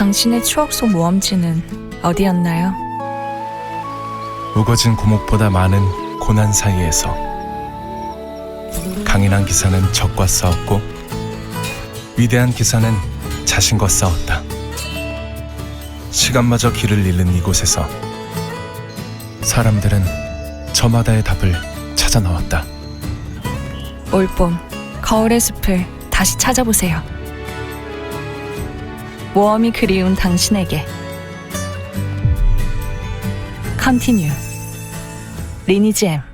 당신의 추억 속 모험지는 어디였나요? 우거진 고목보다 많은 고난 사이에서 강인한 기사는 적과 싸웠고 위대한 기사는 자신과 싸웠다. 시간마저 길을 잃는 이곳에서 사람들은 저마다의 답을 찾아 나왔다. 올봄, 거울의 숲을 다시 찾아보세요. 모험이 그리운 당신에게 컨티뉴 리니지 M